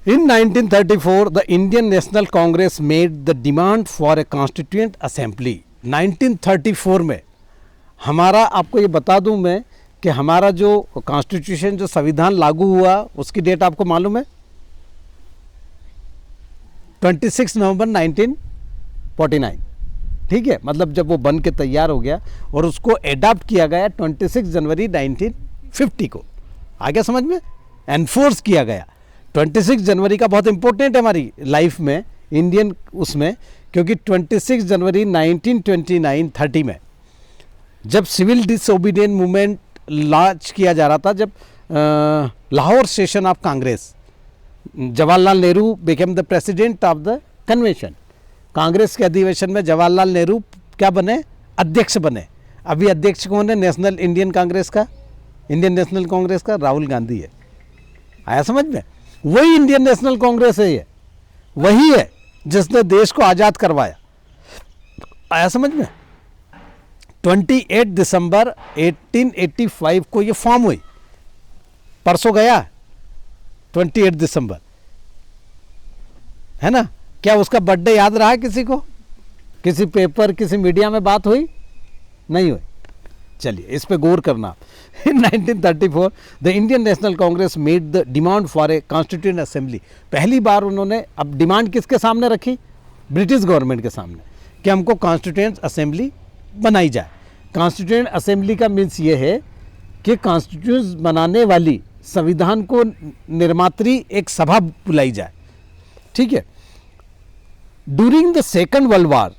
In 1934, the Indian National Congress made the demand for a constituent assembly. 1934 में हमारा, आपको ये बता दूं मैं कि हमारा जो कॉन्स्टिट्यूशन, जो संविधान लागू हुआ, उसकी डेट आपको मालूम है? 26 नवंबर 1949। ठीक है, मतलब जब वो बन के तैयार हो गया और उसको एडॉप्ट किया गया 26 जनवरी 1950 को। आ गया समझ में? एनफोर्स किया गया। 26 जनवरी का बहुत इंपॉर्टेंट है हमारी लाइफ में, इंडियन उसमें, क्योंकि 26 जनवरी 1929-30 में जब सिविल डिसओबीडियंट मूवमेंट लॉन्च किया जा रहा था, जब Lahore session of Congress, Jawaharlal Nehru became the president of the convention. Congress के अधिवेशन में जवाहरलाल नेहरू क्या बने? अध्यक्ष बने। अभी अध्यक्ष कौन है नेशनल इंडियन कांग्रेस का, इंडियन नेशनल कांग्रेस का? राहुल गांधी है। आया समझ में? वही इंडियन नेशनल कांग्रेस है, ये वही है जिसने देश को आज़ाद करवाया। आया समझ में? 28 दिसंबर 1885 को ये फॉर्म हुई। परसों गया 28 दिसंबर, है ना? क्या उसका बर्थडे याद रहा है किसी को? किसी पेपर, किसी मीडिया में बात हुई? नहीं हुई। चलिए इस पे गौर करना। In 1934 the Indian national Congress made the demand for a constituent assembly. पहली बार उन्होंने अब डिमांड किसके सामने रखी? ब्रिटिश गवर्नमेंट के सामने, कि हमको कॉन्स्टिट्यूएंट असेंबली बनाई जाए। कॉन्स्टिट्यूएंट असेंबली का मीन्स ये है कि कॉन्स्टिट्यूशन बनाने वाली, संविधान को निर्मात्री एक सभा बुलाई जाए। ठीक है। During the second world war,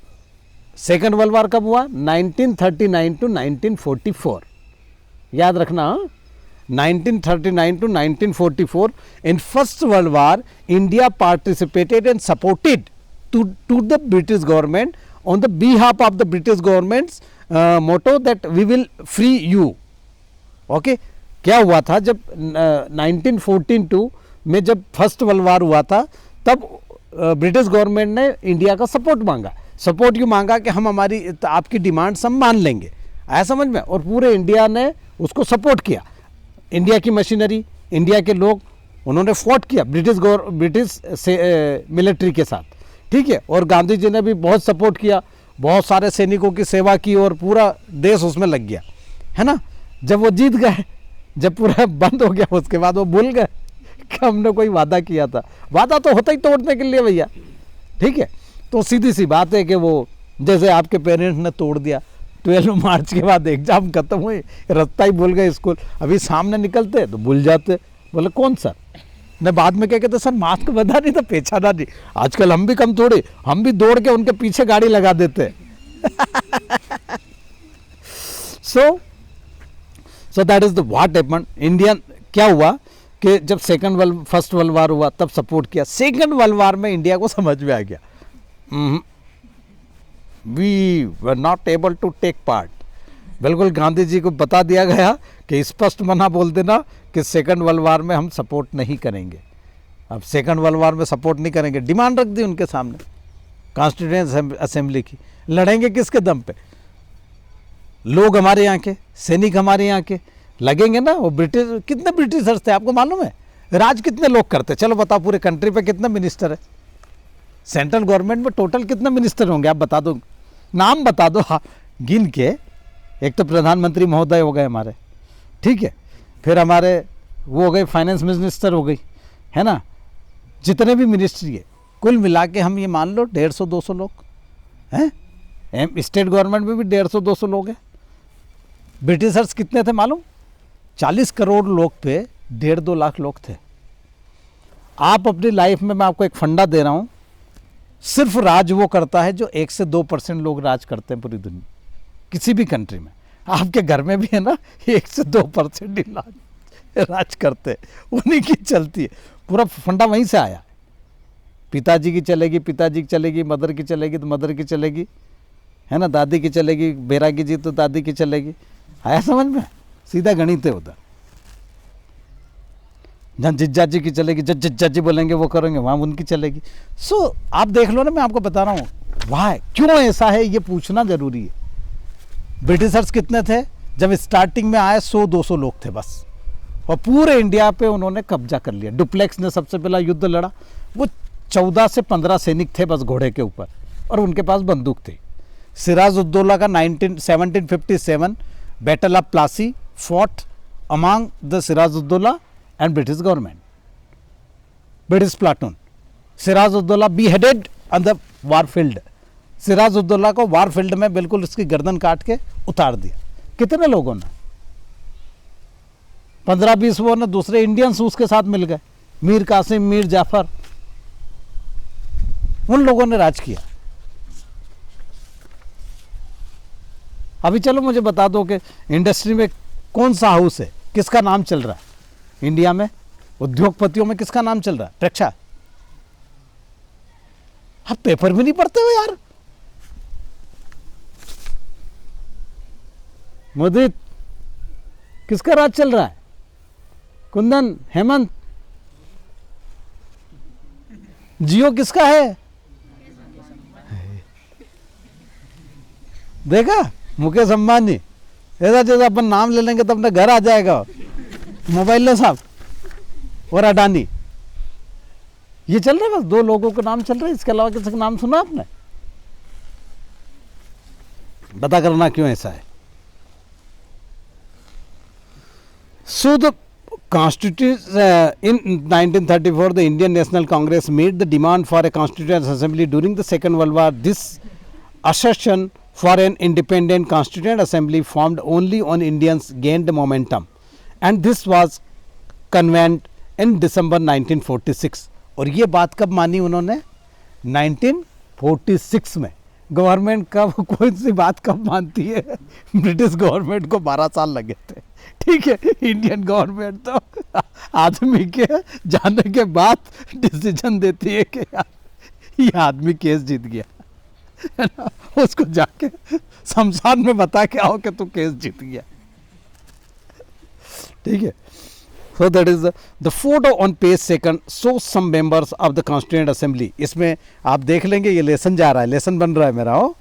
second world war कब हुआ? 1939 टू 1944, याद रखना। 1939 to 1944 in first world war India participated and supported to the British government on the behalf of the British government's motto that we will free you. Okay, क्या हुआ था जब 1942 में जब फर्स्ट वर्ल्ड वार हुआ था, तब ब्रिटिश गवर्नमेंट ने इंडिया का सपोर्ट मांगा। सपोर्ट क्यों मांगा? कि हम हमारी आपकी डिमांड्स हम मान लेंगे। आया समझ में? और पूरे इंडिया ने उसको सपोर्ट किया। इंडिया की मशीनरी, इंडिया के लोग, उन्होंने फॉट किया ब्रिटिश मिलिट्री के साथ। ठीक है। और गांधी जी ने भी बहुत सपोर्ट किया, बहुत सारे सैनिकों की सेवा की और पूरा देश उसमें लग गया, है ना। जब वो जीत गए, जब पूरा बंद हो गया, उसके बाद वो भूल गए कि हमने कोई वादा किया था। वादा तो होता ही तोड़ने के लिए भैया। ठीक है। तो सीधी सी बात है कि वो जैसे आपके पेरेंट्स ने तोड़ दिया, 12 मार्च के बाद एग्जाम खत्म हुए, रास्ता ही भूल गए स्कूल, अभी सामने निकलते तो भूल जाते। बोले कौन सर? ने बाद में क्या कहते? सर मास्क बंधा नहीं था, पहचाना नहीं। आजकल हम भी कम थोड़े, हम भी दौड़ के उनके पीछे गाड़ी लगा देते। So that is the what happened. Indian क्या हुआ कि जब फर्स्ट वर्ल्ड वार हुआ तब सपोर्ट किया। सेकेंड वर्ल्ड वार में इंडिया को समझ में आ गया, we were not able to take part. बिल्कुल गांधी जी को बता दिया गया कि स्पष्ट मना बोल देना कि सेकंड वर्ल्ड वार में हम सपोर्ट नहीं करेंगे। अब सेकंड वर्ल्ड वार में सपोर्ट नहीं करेंगे, डिमांड रख दी उनके सामने कॉन्स्टिट्यूएंट असेंबली की। लड़ेंगे किसके दम पे? लोग हमारे यहाँ के, सैनिक हमारे यहाँ के लगेंगे ना। वो ब्रिटिश, कितने ब्रिटिशर्स थे आपको मालूम है? राज कितने लोग करते? चलो बताओ, पूरे कंट्री पे कितने मिनिस्टर है? सेंट्रल गवर्नमेंट में टोटल कितने मिनिस्टर होंगे? आप बता दो, नाम बता दो। हाँ, गिन के। एक तो प्रधानमंत्री महोदय हो गए हमारे, ठीक है। फिर हमारे वो हो गए, फाइनेंस मिनिस्टर हो गई, है ना। जितने भी मिनिस्ट्री है कुल मिला के हम ये मान लो 150-200 लोग हैं। स्टेट गवर्नमेंट में भी 150-200 लोग हैं। ब्रिटिशर्स कितने थे मालूम? 40 करोड़ लोग पे 1.5-2 लाख लोग थे। आप अपनी लाइफ में, मैं आपको एक फंडा दे रहा हूँ, सिर्फ राज वो करता है जो 1 से 2% लोग राज करते हैं पूरी दुनिया, किसी भी कंट्री में। आपके घर में भी है ना, 1 से 2% ही राज करते हैं, उन्हीं की चलती है। पूरा फंडा वहीं से आया। पिताजी की चलेगी, पिताजी की चलेगी, मदर की चलेगी तो मदर की चलेगी, है ना, दादी की चलेगी, बैरागी जी तो दादी की चलेगी। आया समझ में? सीधा गणित है उधर। जहाँ जिज्जा जी की चलेगी, जब जिज्जा जी बोलेंगे वो करेंगे, वहाँ उनकी चलेगी। सो आप देख लो ना, मैं आपको बता रहा हूँ वहाँ क्यों ऐसा है, ये पूछना जरूरी है। ब्रिटिशर्स कितने थे जब स्टार्टिंग में आए? 100-200 लोग थे बस। और पूरे इंडिया पे उन्होंने कब्जा कर लिया। डुप्लेक्स ने सबसे पहला युद्ध लड़ा, वो 14 से 15 सैनिक थे बस घोड़े के ऊपर, और उनके पास बंदूक थी। सिराजुद्दौला का 1757 battle of Plassey fought among the Sirajuddaula and British government, British platoon. Sirajuddaula beheaded on the war field। Sirajuddaula को वार फील्ड में बिल्कुल उसकी गर्दन काट के उतार दिया। कितने लोगों ने, 15-20 वो ने दूसरे इंडियंस उसके साथ मिल गए, मीर कासिम, मीर जाफर, उन लोगों ने राज किया। अभी चलो मुझे बता दो कि इंडस्ट्री में कौन सा हाउस है, किसका नाम चल रहा है इंडिया में, उद्योगपतियों में किसका नाम चल रहा है? प्रेक्षा। आप पेपर भी नहीं पढ़ते हो यार। मोदी, किसका राज चल रहा है? कुंदन, हेमंत, जियो किसका है? देखा, मुकेश अंबानी। ऐसा जैसे अपन नाम ले लेंगे तो अपने घर आ जाएगा मोबाइल ले साहब, और अडानी। ये चल रहा है, बस 2 लोगों के नाम चल रहे हैं, इसके अलावा किसी का नाम सुना आपने? पता करना क्यों ऐसा है। So the Constitution in 1934, the Indian National Congress made the demand for a Constituent Assembly during the Second World War. This assertion for an independent Constituent Assembly formed only on Indians gained momentum, and this was convened in December 1946. और ये बात कब मानी उन्होंने? 1946 में। Government कब, कोई सी बात कब मानती है? ब्रिटिश गवर्नमेंट को 12 साल लगे थे, ठीक है। इंडियन गवर्नमेंट तो आदमी के जाने के बाद डिसीजन देती है कि यार ये आदमी केस जीत गया, है ना, उसको जाके शमशान में बता के आओ कि तू केस जीत गया, ठीक है। So that is the photo on page 2 shows some members of the Constituent Assembly। इसमें आप देख लेंगे, ये लेसन जा रहा है, लेसन बन रहा है मेरा, हो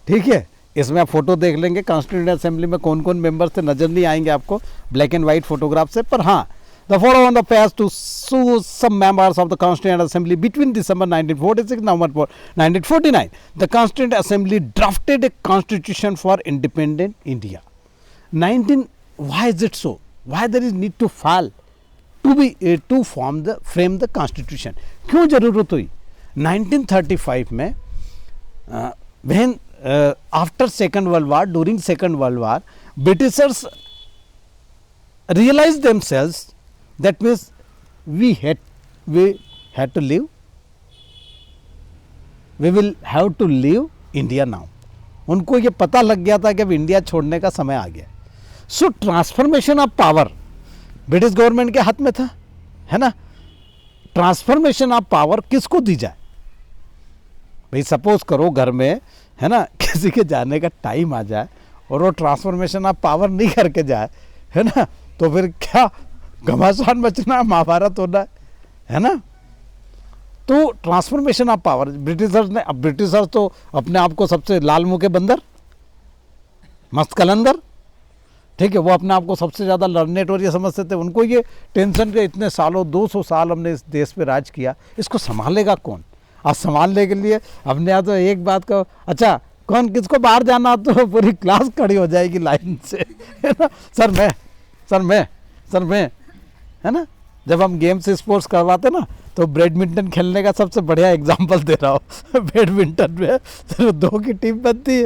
ठीक है। इसमें आप फोटो देख लेंगे कॉन्स्टिट्यूएंट असेंबली में कौन कौन मेंबर्स थे, नजर नहीं आएंगे आपको ब्लैक एंड व्हाइट फोटोग्राफ से, पर हाँ, the photo on the page to show some members of the constituent assembly between December 1946 November 1949 the constituent assembly drafted a constitution for independent India. 19 why is it so, why there is need to fall to form the frame the constitution, क्यों जरूरत हुई? 1935 में when after Second World War, during Second World War, Britishers realized themselves that means we had to leave, we will have to leave India now। उनको ये पता लग गया था कि अब इंडिया छोड़ने का समय आ गया। So transformation of power British government के हाथ में था, है ना। ट्रांसफॉर्मेशन ऑफ पावर किसको दी जाए? भाई सपोज करो घर में, है ना, किसी के जाने का टाइम आ जाए और वो ट्रांसफॉर्मेशन ऑफ पावर नहीं करके जाए, है ना, तो फिर क्या घमासान मचना, महाभारत होना है ना। तो ट्रांसफॉर्मेशन ऑफ पावर ब्रिटिशर्स ने, अब ब्रिटिशर्स तो अपने आप को सबसे लाल मुंह के बंदर, मस्त कलंदर, ठीक है, वो अपने आप को सबसे ज़्यादा लर्नेट और ये समझते थे। उनको ये टेंशन के इतने सालों 200 साल हमने इस देश पे राज किया, इसको संभालेगा कौन? आज संभालने के लिए अपने यहाँ तो एक बात को, अच्छा कौन किसको बाहर जाना, तो पूरी क्लास खड़ी हो जाएगी लाइन से, है ना, सर मैं, सर मैं, सर मैं, है ना। जब हम गेम्स स्पोर्ट्स करवाते ना, तो बैडमिंटन खेलने का सबसे बढ़िया एग्जांपल दे रहा हूँ। बैडमिंटन में सिर्फ 2 की टीम बनती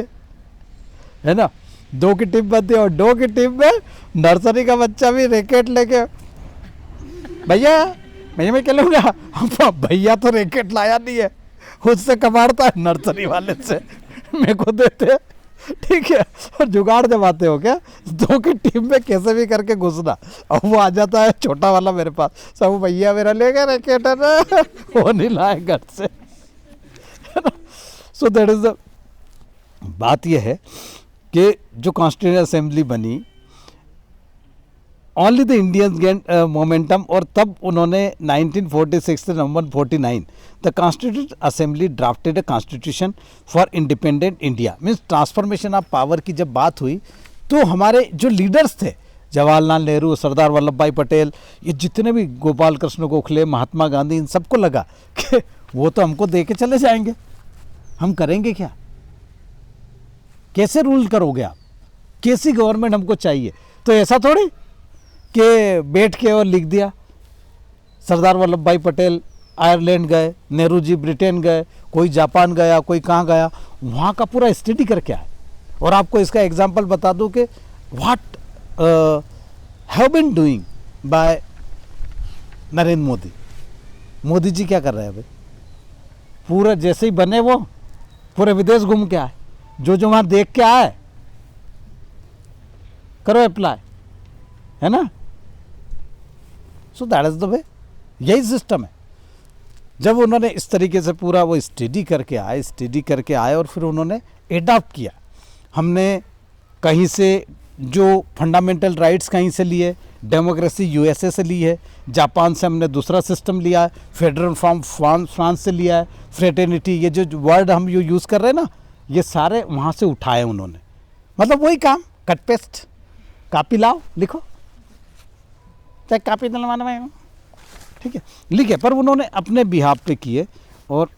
है ना, 2 की टीम बनती है, और 2 की टीम में नर्सरी का बच्चा भी रैकेट लेके, भैया मैं खेलूंगा, भैया तो रैकेट लाया नहीं है, उससे कमाड़ता है नर्सरी वाले से, मेरे को देते, ठीक है। और जुगाड़ जब आते हो क्या, 2 की टीम में कैसे भी करके घुसना, और वो आ जाता है छोटा वाला मेरे पास, सब भैया मेरा ले गया रैकेट, है ना, वो नहीं लाए घर से। सो दैट इज द बात, यह है कि जो कॉन्स्टिट्यूएंट असेंबली बनी, only the Indians gain momentum, और तब उन्होंने 1946 से नवंबर 49 the constituent assembly drafted a constitution for independent India. Means transformation of power की जब बात हुई, तो हमारे जो लीडर्स थे, जवाहरलाल नेहरू, सरदार वल्लभ भाई पटेल, ये जितने भी गोपाल कृष्ण गोखले, महात्मा गांधी, इन सबको लगा कि वो तो हमको दे के चले जाएंगे, हम करेंगे क्या, कैसे रूल करोगे आप, कैसी गवर्नमेंट हमको चाहिए। तो ऐसा थोड़ी कि बैठ के और लिख दिया। सरदार वल्लभ भाई पटेल आयरलैंड गए, नेहरू जी ब्रिटेन गए, कोई जापान गया, कोई कहाँ गया, वहाँ का पूरा स्टडी करके आए। और आपको इसका एग्जांपल बता दूं कि what have been doing by Narendra Modi. Modi ji क्या कर रहे हैं भाई, पूरा जैसे ही बने वो पूरे विदेश घूम के आए, जो वहाँ देख के आए करो अप्लाई, है ना। So that is the way, यही सिस्टम है। जब उन्होंने इस तरीके से पूरा वो स्टडी करके आए और फिर उन्होंने एडॉप्ट किया। हमने कहीं से जो फंडामेंटल राइट्स कहीं से लिए, डेमोक्रेसी यूएसए से ली है, जापान से हमने दूसरा सिस्टम लिया है, फेडरल फॉर्म फ्रांस से लिया है, फ्रेटर्निटी, ये जो वर्ड हम यूज़ कर रहे हैं ना, ये सारे वहाँ से उठाए उन्होंने। मतलब वही काम, कट पेस्ट, कॉपी लाओ लिखो, चाहे कॉपी दिलवाने में, ठीक है लिखे, पर उन्होंने अपने बिहाफ पे किए और